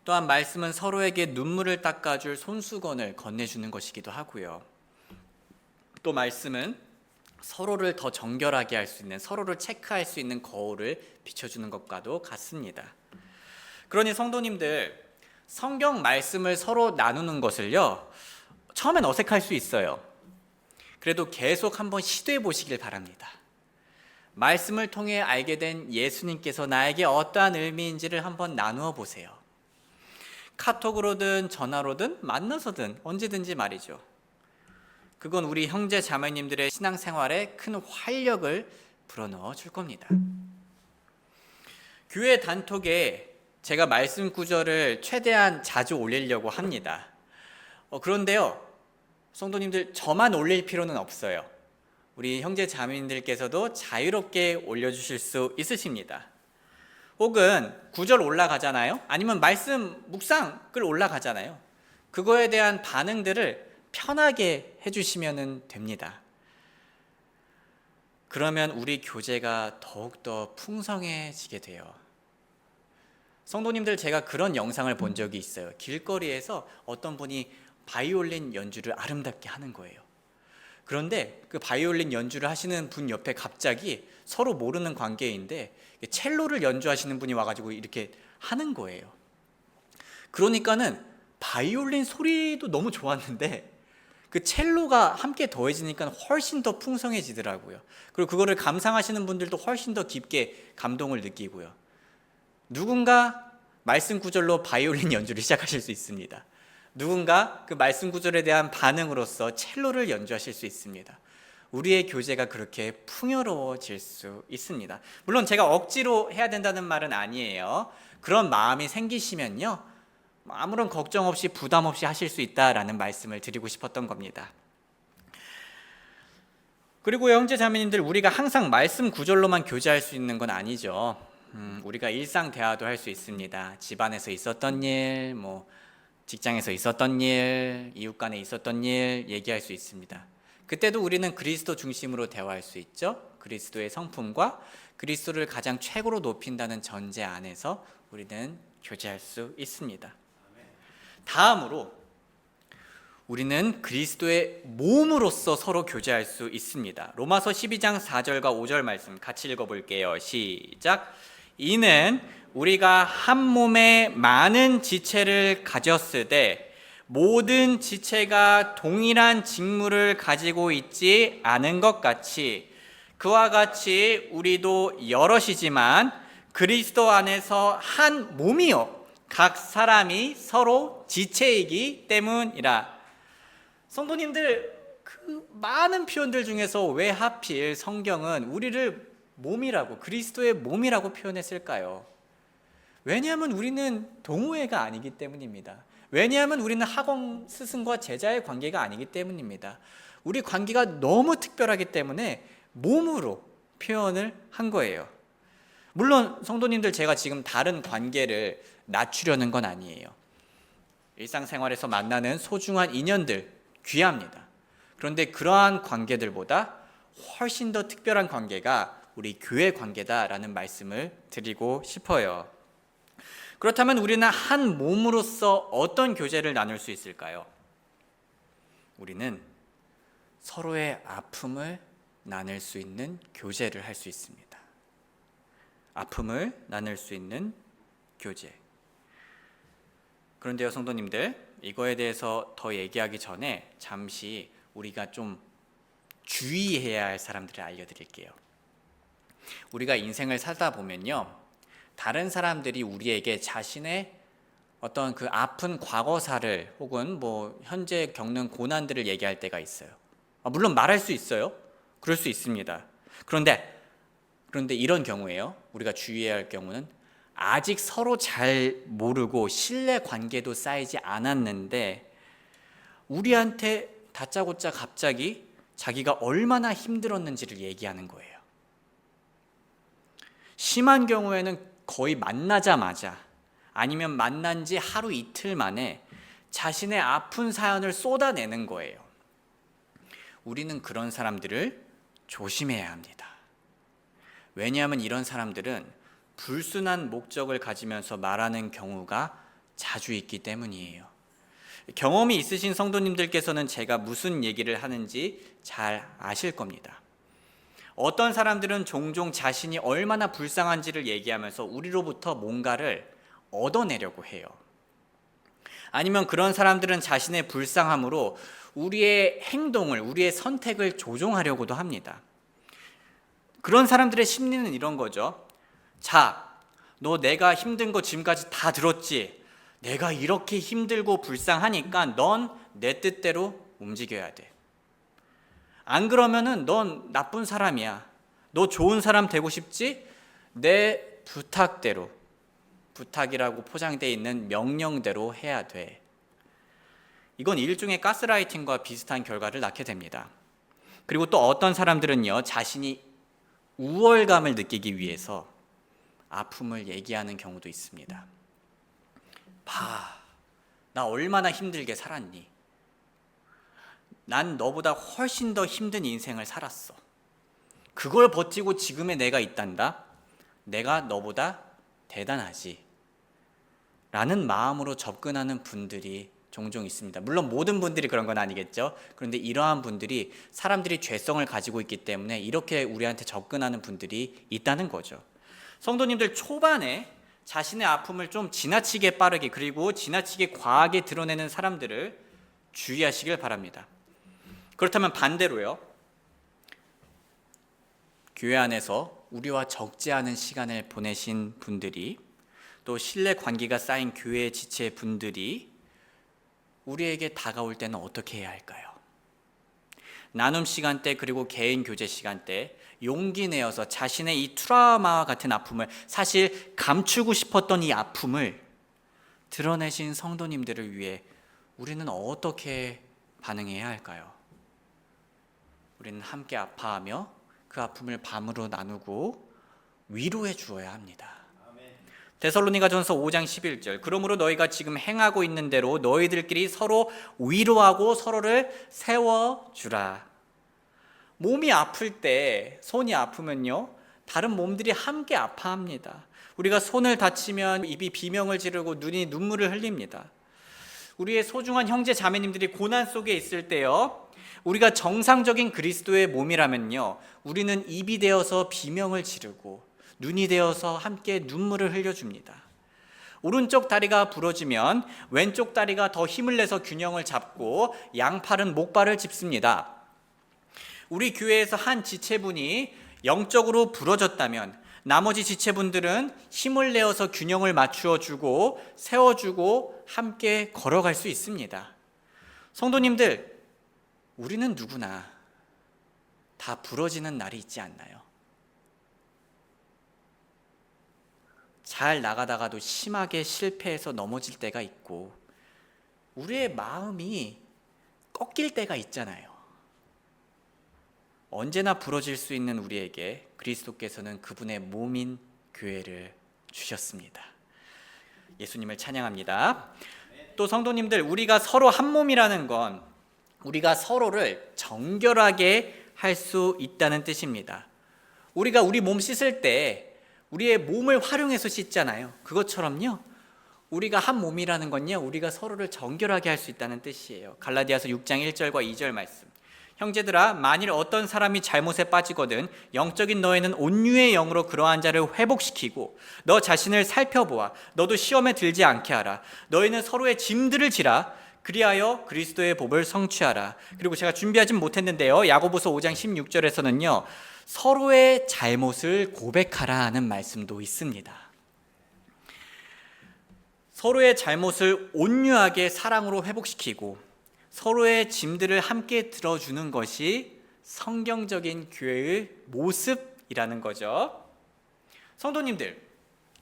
또한 말씀은 서로에게 눈물을 닦아줄 손수건을 건네주는 것이기도 하고요. 또 말씀은 서로를 더 정결하게 할 수 있는, 서로를 체크할 수 있는 거울을 비춰주는 것과도 같습니다. 그러니 성도님들, 성경 말씀을 서로 나누는 것을요, 처음엔 어색할 수 있어요. 그래도 계속 한번 시도해 보시길 바랍니다. 말씀을 통해 알게 된 예수님께서 나에게 어떠한 의미인지를 한번 나누어 보세요. 카톡으로든 전화로든 만나서든 언제든지 말이죠. 그건 우리 형제 자매님들의 신앙생활에 큰 활력을 불어넣어 줄 겁니다. 교회 단톡에 제가 말씀 구절을 최대한 자주 올리려고 합니다. 그런데요, 성도님들, 저만 올릴 필요는 없어요. 우리 형제 자매님들께서도 자유롭게 올려주실 수 있으십니다. 혹은 구절 올라가잖아요. 아니면 말씀 묵상글 올라가잖아요. 그거에 대한 반응들을 편하게 해주시면 됩니다. 그러면 우리 교제가 더욱더 풍성해지게 돼요. 성도님들, 제가 그런 영상을 본 적이 있어요. 길거리에서 어떤 분이 바이올린 연주를 아름답게 하는 거예요. 그런데 그 바이올린 연주를 하시는 분 옆에 갑자기 서로 모르는 관계인데 첼로를 연주하시는 분이 와가지고 이렇게 하는 거예요. 그러니까는 바이올린 소리도 너무 좋았는데 그 첼로가 함께 더해지니까 훨씬 더 풍성해지더라고요. 그리고 그거를 감상하시는 분들도 훨씬 더 깊게 감동을 느끼고요. 누군가 말씀 구절로 바이올린 연주를 시작하실 수 있습니다. 누군가 그 말씀 구절에 대한 반응으로서 첼로를 연주하실 수 있습니다. 우리의 교제가 그렇게 풍요로워질 수 있습니다. 물론 제가 억지로 해야 된다는 말은 아니에요. 그런 마음이 생기시면요, 아무런 걱정 없이 부담 없이 하실 수 있다라는 말씀을 드리고 싶었던 겁니다. 그리고 형제 자매님들, 우리가 항상 말씀 구절로만 교제할 수 있는 건 아니죠. 우리가 일상 대화도 할 수 있습니다. 집안에서 있었던 일, 직장에서 있었던 일, 이웃 간에 있었던 일 얘기할 수 있습니다. 그때도 우리는 그리스도 중심으로 대화할 수 있죠. 그리스도의 성품과 그리스도를 가장 최고로 높인다는 전제 안에서 우리는 교제할 수 있습니다. 다음으로 우리는 그리스도의 몸으로서 서로 교제할 수 있습니다. 로마서 12장 4절과 5절 말씀 같이 읽어볼게요. 시작. 이는 우리가 한 몸에 많은 지체를 가졌으되 모든 지체가 동일한 직무를 가지고 있지 않은 것 같이 그와 같이 우리도 여럿이지만 그리스도 안에서 한 몸이요 각 사람이 서로 지체이기 때문이라. 성도님들, 그 많은 표현들 중에서 왜 하필 성경은 우리를 몸이라고, 그리스도의 몸이라고 표현했을까요? 왜냐하면 우리는 동호회가 아니기 때문입니다. 왜냐하면 우리는 학원 스승과 제자의 관계가 아니기 때문입니다. 우리 관계가 너무 특별하기 때문에 몸으로 표현을 한 거예요. 물론 성도님들, 제가 지금 다른 관계를 낮추려는 건 아니에요. 일상생활에서 만나는 소중한 인연들 귀합니다. 그런데 그러한 관계들보다 훨씬 더 특별한 관계가 우리 교회 관계다라는 말씀을 드리고 싶어요. 그렇다면 우리는 한 몸으로서 어떤 교제를 나눌 수 있을까요? 우리는 서로의 아픔을 나눌 수 있는 교제를 할 수 있습니다. 아픔을 나눌 수 있는 교제. 그런데요, 성도님들, 이거에 대해서 더 얘기하기 전에 잠시 우리가 좀 주의해야 할 사람들을 알려드릴게요. 우리가 인생을 살다 보면요, 다른 사람들이 우리에게 자신의 어떤 그 아픈 과거사를 혹은 현재 겪는 고난들을 얘기할 때가 있어요. 물론 말할 수 있어요. 그럴 수 있습니다. 그런데 이런 경우에요, 우리가 주의해야 할 경우는 아직 서로 잘 모르고 신뢰 관계도 쌓이지 않았는데 우리한테 다짜고짜 갑자기 자기가 얼마나 힘들었는지를 얘기하는 거예요. 심한 경우에는 거의 만나자마자 아니면 만난 지 하루 이틀 만에 자신의 아픈 사연을 쏟아내는 거예요. 우리는 그런 사람들을 조심해야 합니다. 왜냐하면 이런 사람들은 불순한 목적을 가지면서 말하는 경우가 자주 있기 때문이에요. 경험이 있으신 성도님들께서는 제가 무슨 얘기를 하는지 잘 아실 겁니다. 어떤 사람들은 종종 자신이 얼마나 불쌍한지를 얘기하면서 우리로부터 뭔가를 얻어내려고 해요. 아니면 그런 사람들은 자신의 불쌍함으로 우리의 행동을, 우리의 선택을 조종하려고도 합니다. 그런 사람들의 심리는 이런 거죠. 자, 너 내가 힘든 거 지금까지 다 들었지? 내가 이렇게 힘들고 불쌍하니까 넌 내 뜻대로 움직여야 돼. 안 그러면은 넌 나쁜 사람이야. 너 좋은 사람 되고 싶지? 내 부탁대로, 부탁이라고 포장되어 있는 명령대로 해야 돼. 이건 일종의 가스라이팅과 비슷한 결과를 낳게 됩니다. 그리고 또 어떤 사람들은요, 자신이 우월감을 느끼기 위해서 아픔을 얘기하는 경우도 있습니다. 봐, 나 얼마나 힘들게 살았니? 난 너보다 훨씬 더 힘든 인생을 살았어. 그걸 버티고 지금의 내가 있단다. 내가 너보다 대단하지. 라는 마음으로 접근하는 분들이 종종 있습니다. 물론 모든 분들이 그런 건 아니겠죠. 그런데 이러한 분들이 사람들이 죄성을 가지고 있기 때문에 이렇게 우리한테 접근하는 분들이 있다는 거죠. 성도님들, 초반에 자신의 아픔을 좀 지나치게 빠르게 그리고 지나치게 과하게 드러내는 사람들을 주의하시길 바랍니다. 그렇다면 반대로요, 교회 안에서 우리와 적지 않은 시간을 보내신 분들이, 또 신뢰 관계가 쌓인 교회 지체 분들이 우리에게 다가올 때는 어떻게 해야 할까요? 나눔 시간 때 그리고 개인 교제 시간 때 용기 내어서 자신의 이 트라우마와 같은 아픔을, 사실 감추고 싶었던 이 아픔을 드러내신 성도님들을 위해 우리는 어떻게 반응해야 할까요? 우리는 함께 아파하며 그 아픔을 밤으로 나누고 위로해 주어야 합니다. 데살로니가전서 5장 11절 그러므로 너희가 지금 행하고 있는 대로 너희들끼리 서로 위로하고 서로를 세워주라. 몸이 아플 때, 손이 아프면요, 다른 몸들이 함께 아파합니다. 우리가 손을 다치면 입이 비명을 지르고 눈이 눈물을 흘립니다. 우리의 소중한 형제 자매님들이 고난 속에 있을 때요, 우리가 정상적인 그리스도의 몸이라면요, 우리는 입이 되어서 비명을 지르고 눈이 되어서 함께 눈물을 흘려줍니다. 오른쪽 다리가 부러지면 왼쪽 다리가 더 힘을 내서 균형을 잡고 양팔은 목발을 짚습니다. 우리 교회에서 한 지체분이 영적으로 부러졌다면 나머지 지체분들은 힘을 내어서 균형을 맞추어주고 세워주고 함께 걸어갈 수 있습니다. 성도님들, 우리는 누구나 다 부러지는 날이 있지 않나요? 잘 나가다가도 심하게 실패해서 넘어질 때가 있고 우리의 마음이 꺾일 때가 있잖아요. 언제나 부러질 수 있는 우리에게 그리스도께서는 그분의 몸인 교회를 주셨습니다. 예수님을 찬양합니다. 또 성도님들, 우리가 서로 한 몸이라는 건 우리가 서로를 정결하게 할 수 있다는 뜻입니다. 우리가 우리 몸 씻을 때 우리의 몸을 활용해서 씻잖아요. 그것처럼요, 우리가 한 몸이라는 건요, 우리가 서로를 정결하게 할 수 있다는 뜻이에요. 갈라디아서 6장 1절과 2절 말씀. 형제들아, 만일 어떤 사람이 잘못에 빠지거든 영적인 너희는 온유의 영으로 그러한 자를 회복시키고 너 자신을 살펴보아 너도 시험에 들지 않게 하라. 너희는 서로의 짐들을 지라. 그리하여 그리스도의 복을 성취하라. 그리고 제가 준비하진 못했는데요, 야고보서 5장 16절에서는요 서로의 잘못을 고백하라 하는 말씀도 있습니다. 서로의 잘못을 온유하게 사랑으로 회복시키고 서로의 짐들을 함께 들어주는 것이 성경적인 교회의 모습이라는 거죠. 성도님들,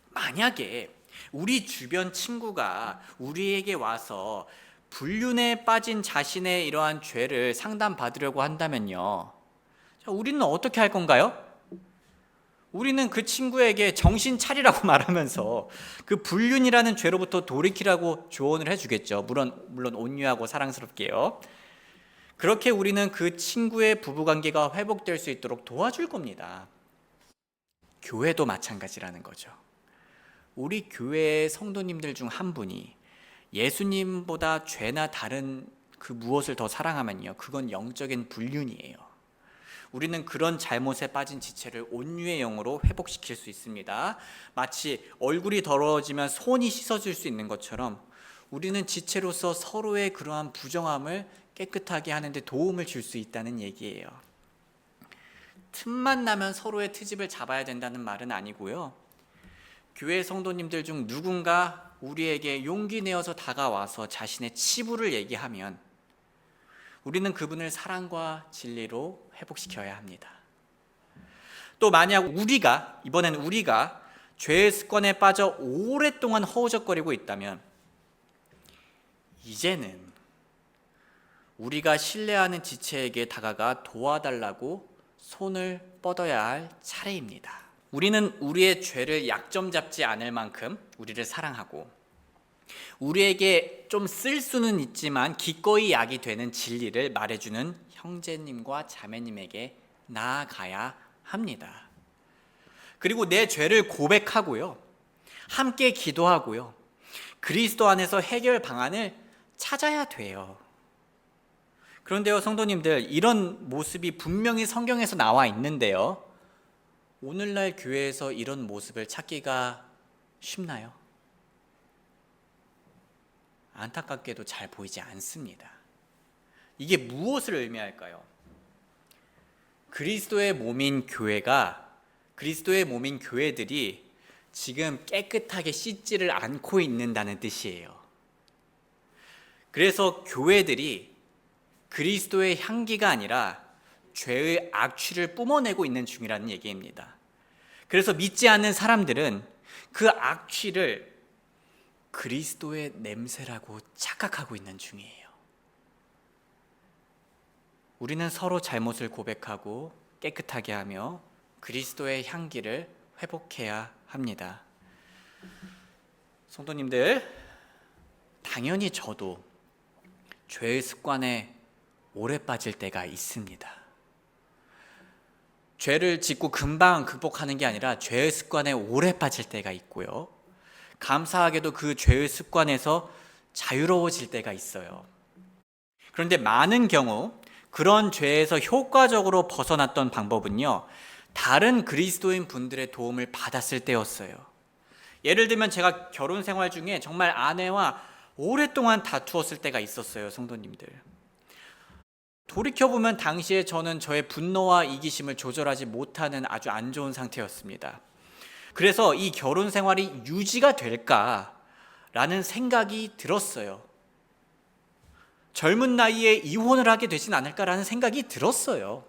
만약에 우리 주변 친구가 우리에게 와서 불륜에 빠진 자신의 이러한 죄를 상담받으려고 한다면요, 우리는 어떻게 할 건가요? 우리는 그 친구에게 정신 차리라고 말하면서 그 불륜이라는 죄로부터 돌이키라고 조언을 해주겠죠. 물론 온유하고 사랑스럽게요. 그렇게 우리는 그 친구의 부부관계가 회복될 수 있도록 도와줄 겁니다. 교회도 마찬가지라는 거죠. 우리 교회의 성도님들 중 한 분이 예수님보다 죄나 다른 그 무엇을 더 사랑하면요, 그건 영적인 불륜이에요. 우리는 그런 잘못에 빠진 지체를 온유의 영으로 회복시킬 수 있습니다. 마치 얼굴이 더러워지면 손이 씻어줄 수 있는 것처럼 우리는 지체로서 서로의 그러한 부정함을 깨끗하게 하는데 도움을 줄 수 있다는 얘기예요. 틈만 나면 서로의 트집을 잡아야 된다는 말은 아니고요, 교회 성도님들 중 누군가 우리에게 용기 내어서 다가와서 자신의 치부를 얘기하면 우리는 그분을 사랑과 진리로 회복시켜야 합니다. 또 만약 이번엔 우리가 죄의 습관에 빠져 오랫동안 허우적거리고 있다면 이제는 우리가 신뢰하는 지체에게 다가가 도와달라고 손을 뻗어야 할 차례입니다. 우리는 우리의 죄를 약점 잡지 않을 만큼 우리를 사랑하고 우리에게 좀 쓸 수는 있지만 기꺼이 약이 되는 진리를 말해주는 형제님과 자매님에게 나아가야 합니다. 그리고 내 죄를 고백하고요, 함께 기도하고요, 그리스도 안에서 해결 방안을 찾아야 돼요. 그런데요, 성도님들, 이런 모습이 분명히 성경에서 나와 있는데요, 오늘날 교회에서 이런 모습을 찾기가 쉽나요? 안타깝게도 잘 보이지 않습니다. 이게 무엇을 의미할까요? 그리스도의 몸인 교회들이 지금 깨끗하게 씻지를 않고 있는다는 뜻이에요. 그래서 교회들이 그리스도의 향기가 아니라 죄의 악취를 뿜어내고 있는 중이라는 얘기입니다. 그래서 믿지 않는 사람들은 그 악취를 그리스도의 냄새라고 착각하고 있는 중이에요. 우리는 서로 잘못을 고백하고 깨끗하게 하며 그리스도의 향기를 회복해야 합니다. 성도님들, 당연히 저도 죄의 습관에 오래 빠질 때가 있습니다. 죄를 짓고 금방 극복하는 게 아니라 죄의 습관에 오래 빠질 때가 있고요. 감사하게도 그 죄의 습관에서 자유로워질 때가 있어요. 그런데 많은 경우 그런 죄에서 효과적으로 벗어났던 방법은요, 다른 그리스도인 분들의 도움을 받았을 때였어요. 예를 들면 제가 결혼 생활 중에 정말 아내와 오랫동안 다투었을 때가 있었어요, 성도님들. 돌이켜보면 당시에 저는 저의 분노와 이기심을 조절하지 못하는 아주 안 좋은 상태였습니다. 그래서 이 결혼 생활이 유지가 될까라는 생각이 들었어요. 젊은 나이에 이혼을 하게 되진 않을까라는 생각이 들었어요.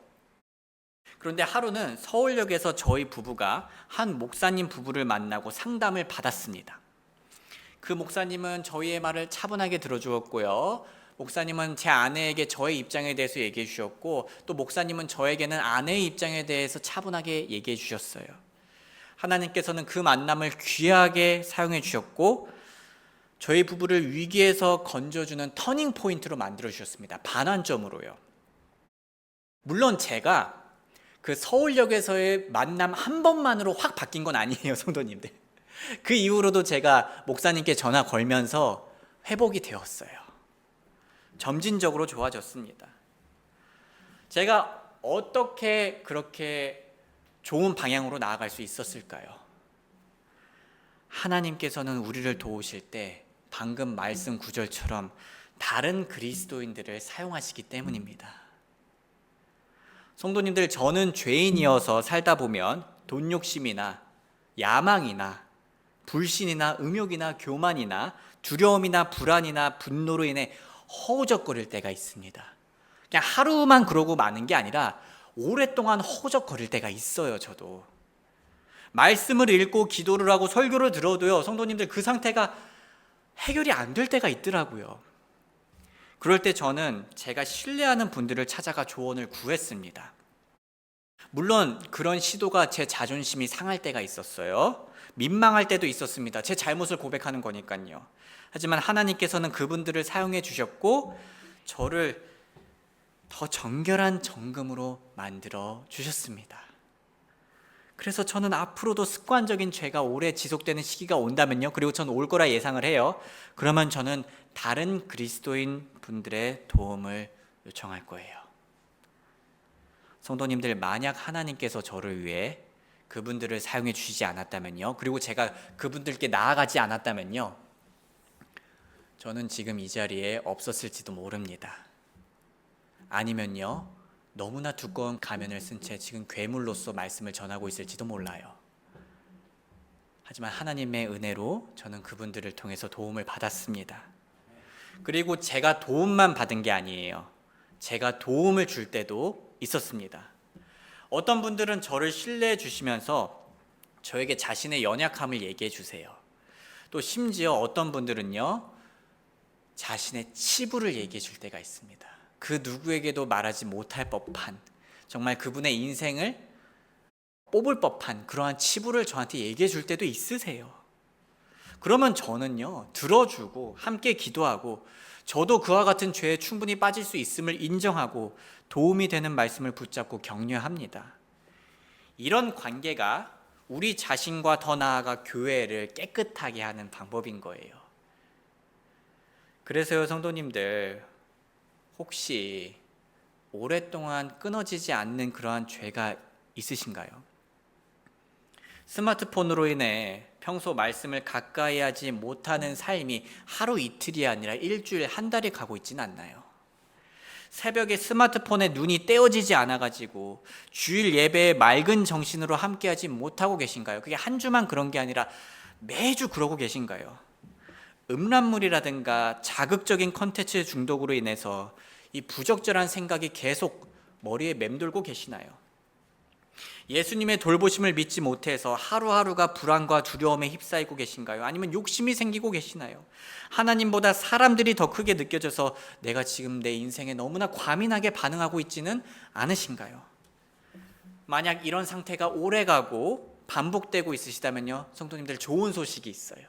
그런데 하루는 서울역에서 저희 부부가 한 목사님 부부를 만나고 상담을 받았습니다. 그 목사님은 저희의 말을 차분하게 들어주었고요. 목사님은 제 아내에게 저의 입장에 대해서 얘기해 주셨고, 또 목사님은 저에게는 아내의 입장에 대해서 차분하게 얘기해 주셨어요. 하나님께서는 그 만남을 귀하게 사용해 주셨고, 저희 부부를 위기에서 건져주는 터닝 포인트로 만들어 주셨습니다. 반환점으로요. 물론 제가 그 서울역에서의 만남 한 번만으로 확 바뀐 건 아니에요, 성도님들. 그 이후로도 제가 목사님께 전화 걸면서 회복이 되었어요. 점진적으로 좋아졌습니다. 제가 어떻게 그렇게 좋은 방향으로 나아갈 수 있었을까요? 하나님께서는 우리를 도우실 때 방금 말씀 구절처럼 다른 그리스도인들을 사용하시기 때문입니다. 성도님들, 저는 죄인이어서 살다 보면 돈 욕심이나 야망이나 불신이나 음욕이나 교만이나 두려움이나 불안이나 분노로 인해 허우적거릴 때가 있습니다. 그냥 하루만 그러고 마는 게 아니라 오랫동안 허우적거릴 때가 있어요. 저도 말씀을 읽고 기도를 하고 설교를 들어도요, 성도님들, 그 상태가 해결이 안 될 때가 있더라고요. 그럴 때 저는 제가 신뢰하는 분들을 찾아가 조언을 구했습니다. 물론 그런 시도가 제 자존심이 상할 때가 있었어요. 민망할 때도 있었습니다. 제 잘못을 고백하는 거니까요. 하지만 하나님께서는 그분들을 사용해 주셨고 저를 더 정결한 정금으로 만들어 주셨습니다. 그래서 저는 앞으로도 습관적인 죄가 오래 지속되는 시기가 온다면요, 그리고 저는 올 거라 예상을 해요. 그러면 저는 다른 그리스도인 분들의 도움을 요청할 거예요. 성도님들, 만약 하나님께서 저를 위해 그분들을 사용해 주시지 않았다면요, 그리고 제가 그분들께 나아가지 않았다면요, 저는 지금 이 자리에 없었을지도 모릅니다. 아니면요, 너무나 두꺼운 가면을 쓴 채 지금 괴물로서 말씀을 전하고 있을지도 몰라요. 하지만 하나님의 은혜로 저는 그분들을 통해서 도움을 받았습니다. 그리고 제가 도움만 받은 게 아니에요. 제가 도움을 줄 때도 있었습니다. 어떤 분들은 저를 신뢰해 주시면서 저에게 자신의 연약함을 얘기해 주세요. 또 심지어 어떤 분들은요, 자신의 치부를 얘기해 줄 때가 있습니다. 그 누구에게도 말하지 못할 법한, 정말 그분의 인생을 뽑을 법한 그러한 치부를 저한테 얘기해 줄 때도 있으세요. 그러면 저는요, 들어주고 함께 기도하고 저도 그와 같은 죄에 충분히 빠질 수 있음을 인정하고 도움이 되는 말씀을 붙잡고 격려합니다. 이런 관계가 우리 자신과 더 나아가 교회를 깨끗하게 하는 방법인 거예요. 그래서요, 성도님들, 혹시 오랫동안 끊어지지 않는 그러한 죄가 있으신가요? 스마트폰으로 인해 평소 말씀을 가까이 하지 못하는 삶이 하루 이틀이 아니라 일주일, 한 달이 가고 있지는 않나요? 새벽에 스마트폰에 눈이 떼어지지 않아가지고 주일 예배에 맑은 정신으로 함께하지 못하고 계신가요? 그게 한 주만 그런 게 아니라 매주 그러고 계신가요? 음란물이라든가 자극적인 컨텐츠 중독으로 인해서 이 부적절한 생각이 계속 머리에 맴돌고 계시나요? 예수님의 돌보심을 믿지 못해서 하루하루가 불안과 두려움에 휩싸이고 계신가요? 아니면 욕심이 생기고 계시나요? 하나님보다 사람들이 더 크게 느껴져서 내가 지금 내 인생에 너무나 과민하게 반응하고 있지는 않으신가요? 만약 이런 상태가 오래가고 반복되고 있으시다면요, 성도님들 좋은 소식이 있어요.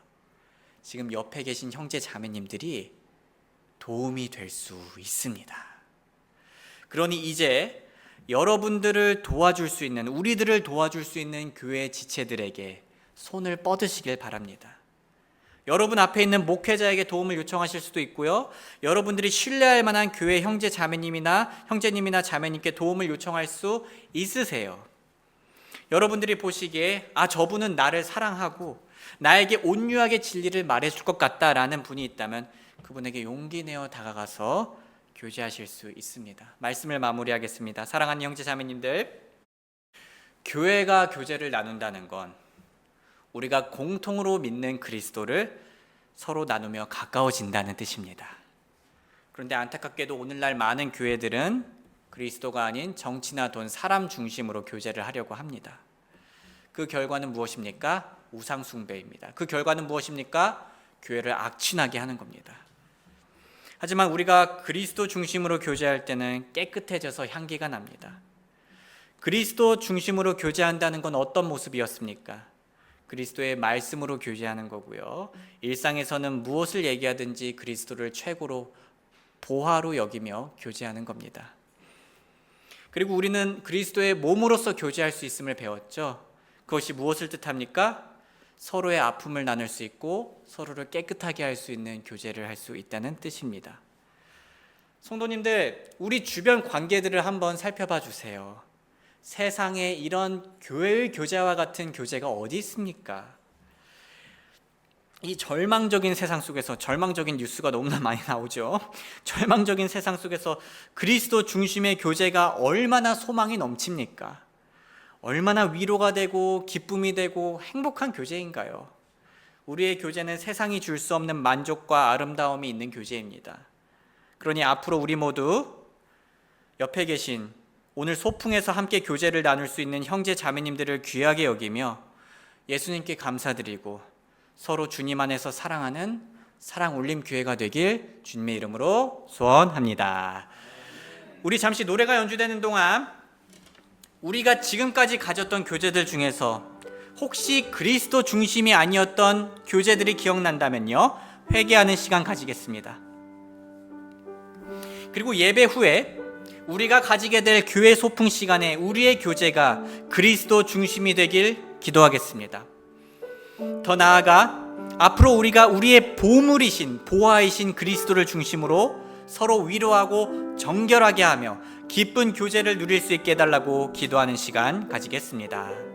지금 옆에 계신 형제 자매님들이 도움이 될 수 있습니다. 그러니 이제 여러분들을 도와줄 수 있는, 우리들을 도와줄 수 있는 교회 지체들에게 손을 뻗으시길 바랍니다. 여러분 앞에 있는 목회자에게 도움을 요청하실 수도 있고요, 여러분들이 신뢰할 만한 교회 형제님이나 자매님께 도움을 요청할 수 있으세요. 여러분들이 보시기에 저분은 나를 사랑하고 나에게 온유하게 진리를 말해줄 것 같다라는 분이 있다면 그분에게 용기 내어 다가가서 교제하실 수 있습니다. 말씀을 마무리하겠습니다. 사랑하는 형제 자매님들, 교회가 교제를 나눈다는 건 우리가 공통으로 믿는 그리스도를 서로 나누며 가까워진다는 뜻입니다. 그런데 안타깝게도 오늘날 많은 교회들은 그리스도가 아닌 정치나 돈, 사람 중심으로 교제를 하려고 합니다. 그 결과는 무엇입니까? 우상 숭배입니다. 그 결과는 무엇입니까? 교회를 악취나게 하는 겁니다. 하지만 우리가 그리스도 중심으로 교제할 때는 깨끗해져서 향기가 납니다. 그리스도 중심으로 교제한다는 건 어떤 모습이었습니까? 그리스도의 말씀으로 교제하는 거고요. 일상에서는 무엇을 얘기하든지 그리스도를 최고로 보화로 여기며 교제하는 겁니다. 그리고 우리는 그리스도의 몸으로서 교제할 수 있음을 배웠죠. 그것이 무엇을 뜻합니까? 서로의 아픔을 나눌 수 있고 서로를 깨끗하게 할 수 있는 교제를 할 수 있다는 뜻입니다. 성도님들, 우리 주변 관계들을 한번 살펴봐 주세요. 세상에 이런 교회의 교제와 같은 교제가 어디 있습니까? 이 절망적인 세상 속에서, 절망적인 뉴스가 너무나 많이 나오죠. 절망적인 세상 속에서 그리스도 중심의 교제가 얼마나 소망이 넘칩니까? 얼마나 위로가 되고 기쁨이 되고 행복한 교제인가요? 우리의 교제는 세상이 줄 수 없는 만족과 아름다움이 있는 교제입니다. 그러니 앞으로 우리 모두 옆에 계신, 오늘 소풍에서 함께 교제를 나눌 수 있는 형제 자매님들을 귀하게 여기며 예수님께 감사드리고 서로 주님 안에서 사랑하는 사랑올림 교회가 되길 주님의 이름으로 소원합니다. 우리 잠시 노래가 연주되는 동안 우리가 지금까지 가졌던 교제들 중에서 혹시 그리스도 중심이 아니었던 교제들이 기억난다면요, 회개하는 시간 가지겠습니다. 그리고 예배 후에 우리가 가지게 될 교회 소풍 시간에 우리의 교제가 그리스도 중심이 되길 기도하겠습니다. 더 나아가 앞으로 우리가 우리의 보물이신, 보화이신 그리스도를 중심으로 서로 위로하고 정결하게 하며 기쁜 교제를 누릴 수 있게 해달라고 기도하는 시간 가지겠습니다.